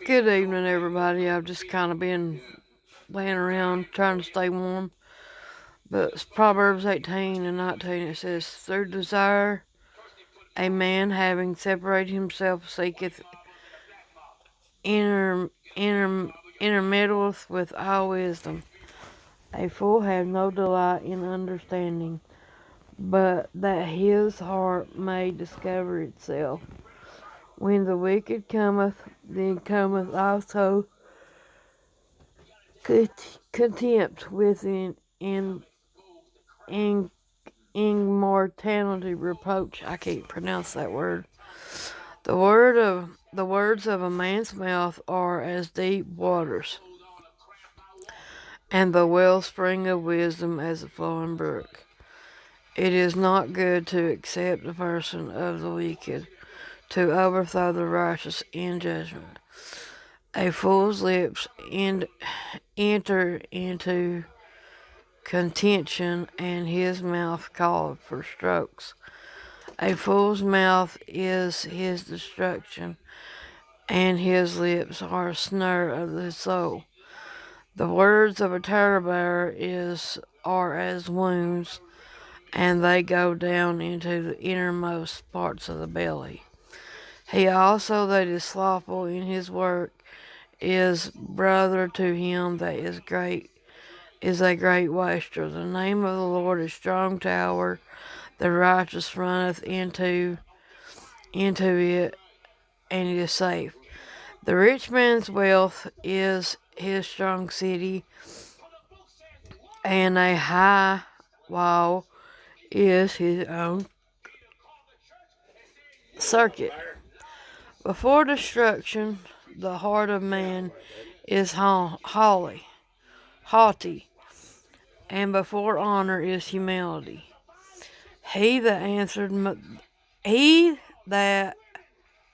Good evening, everybody. I've just kind of been laying around trying to stay warm. But it's Proverbs 18 and 19, it says, "Through desire, a man having separated himself seeketh inter, inter, intermeddleth with all wisdom. A fool hath no delight in understanding, but that his heart may discover itself. When the wicked cometh, then cometh also contempt with in immortality reproach." I can't pronounce that word. The words of a man's mouth are as deep waters, and the wellspring of wisdom as a flowing brook. It is not good to accept the person of the wicked, to overthrow the righteous in judgment. A fool's lips enter into contention, and his mouth calleth for strokes. A fool's mouth is his destruction, and his lips are a snare of the soul. The words of a talebearer are as wounds, and they go down into the innermost parts of the belly. He also that is slothful in his work is brother to him that is a great waster. The name of the Lord is strong tower, the righteous runneth into it, and is safe. The rich man's wealth is his strong city, and a high wall is his own circuit. Before destruction, the heart of man is haughty, and before honor is humility. He that answered he that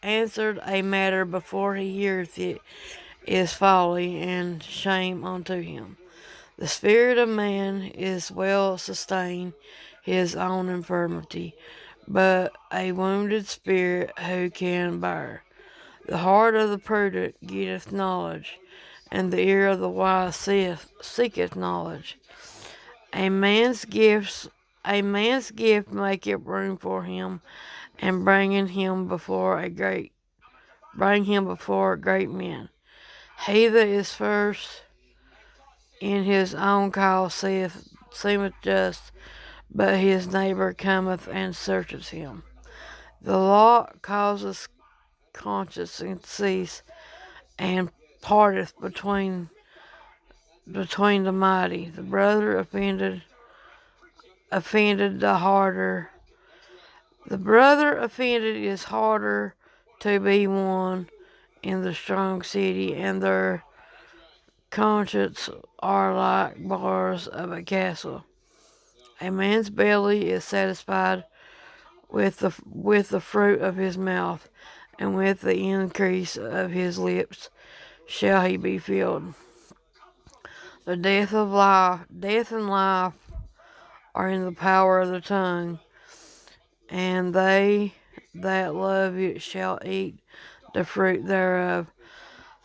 answered a matter before he heareth it is folly and shame unto him. The spirit of man is well sustained his own infirmity, but a wounded spirit who can bear? The heart of the prudent getteth knowledge, and the ear of the wise seeketh knowledge. A man's gifts a man's gift maketh room for him, and bring him before great men. He that is first in his own cause seemeth just, but his neighbor cometh and searcheth him. The law causeth conscience and cease, and parteth between the mighty. The brother offended the harder. The brother offended is harder to be won in the strong city, and their conscience are like bars of a castle. A man's belly is satisfied with the fruit of his mouth, and with the increase of his lips shall he be filled. The death and life are in the power of the tongue, and they that love it shall eat the fruit thereof.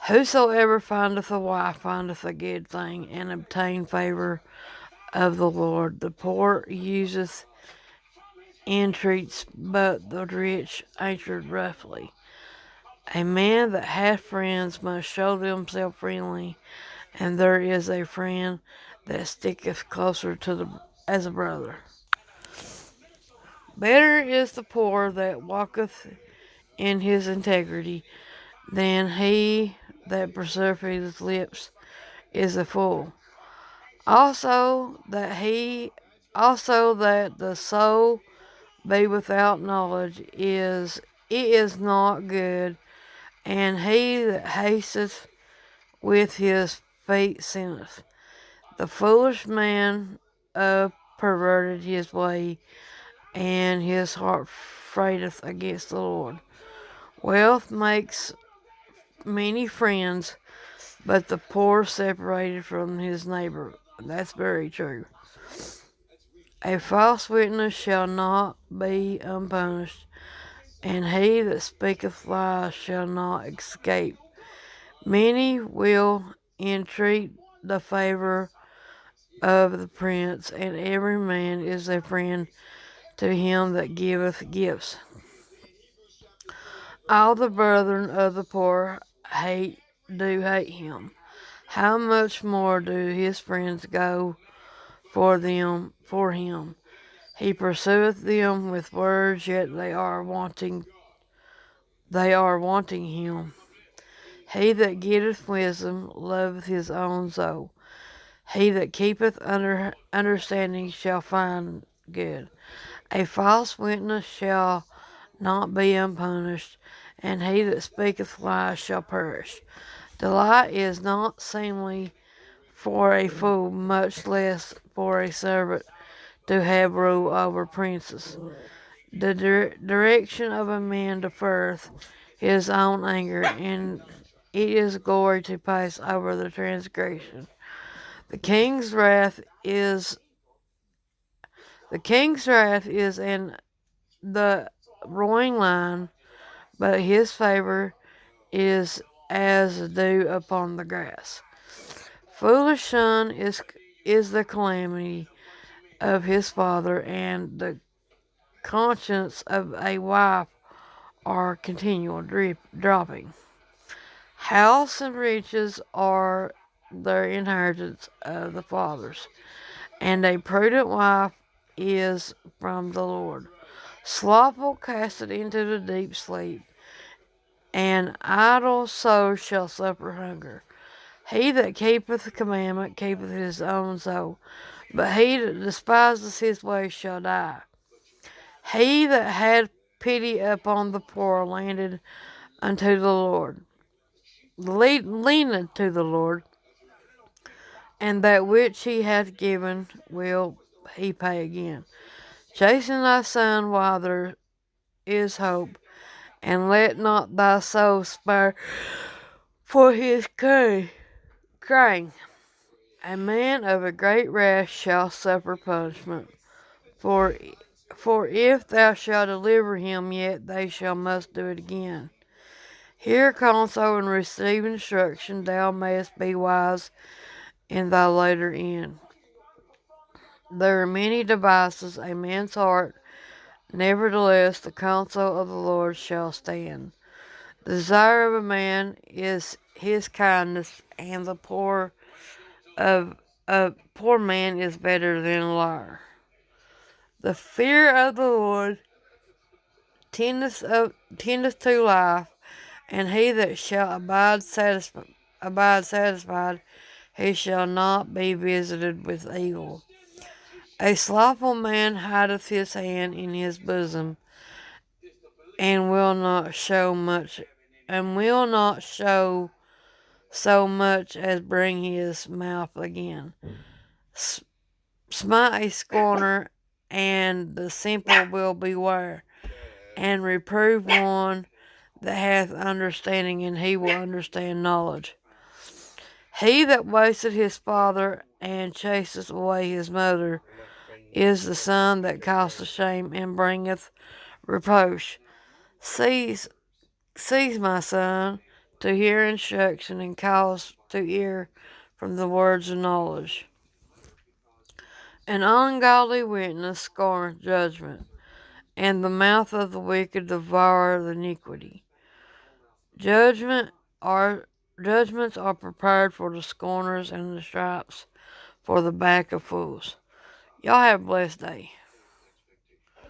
Whosoever findeth a wife findeth a good thing, and obtain favor of the Lord. The poor useth entreats, but the rich answered roughly. A man that hath friends must show themselves friendly, and there is a friend that sticketh closer as a brother. Better is the poor that walketh in his integrity than he that preserveth his lips is a fool. Also that the soul be without knowledge is not good, and he that hasteth with his feet sinneth. The foolish man perverted his way, and his heart freighteth against the Lord. Wealth makes many friends, but the poor separated from his neighbor. That's very true. A false witness shall not be unpunished, and he that speaketh lies shall not escape Many will entreat the favor of the prince, and every man is a friend to him that giveth gifts. All the brethren of the poor hate him. How much more do his friends go for him? He pursueth them with words, yet they are wanting him. He that getteth wisdom loveth his own soul. He that keepeth understanding shall find good. A false witness shall not be unpunished, and he that speaketh lies shall perish. Delight is not seemly for a fool, much less for a servant to have rule over princes. The direction of a man deferreth his own anger, and it is glory to pass over the transgression. The king's wrath is in the roaring lion, but his favor is as dew upon the grass. Foolish son is the calamity of his father, and the conscience of a wife are continual dropping. House and riches are the inheritance of the fathers, and a prudent wife is from the Lord. Slothful casteth into the deep sleep, and idle soul shall suffer hunger. He that keepeth the commandment keepeth his own soul, but he that despiseth his way shall die. He that had pity upon the poor landed unto the Lord, leaneth to the Lord, and that which he hath given will he pay again. Chasten thy son while there is hope, and let not thy soul spare for his crying. A man of a great wrath shall suffer punishment, for if thou shalt deliver him, yet they shall must do it again. Hear counsel and receive instruction, thou mayest be wise in thy later end. There are many devices a man's heart, nevertheless the counsel of the Lord shall stand. The desire of a man is his kindness, and the of a poor man is better than a liar. The fear of the Lord tendeth to life, and he that shall abide satisfied, he shall not be visited with evil. A slothful man hideth his hand in his bosom, and will not show so much as bring his mouth again. Smite a scorner, and the simple will beware, and reprove one that hath understanding, and he will understand knowledge. He that wasteth his father and chaseth away his mother is the son that causeth shame and bringeth reproach. Cease, my son, to hear instruction, and cause to hear from the words of knowledge. An ungodly witness scorneth judgment, and the mouth of the wicked devoureth iniquity. Judgments are prepared for the scorners, and the stripes for the back of fools. Y'all have a blessed day.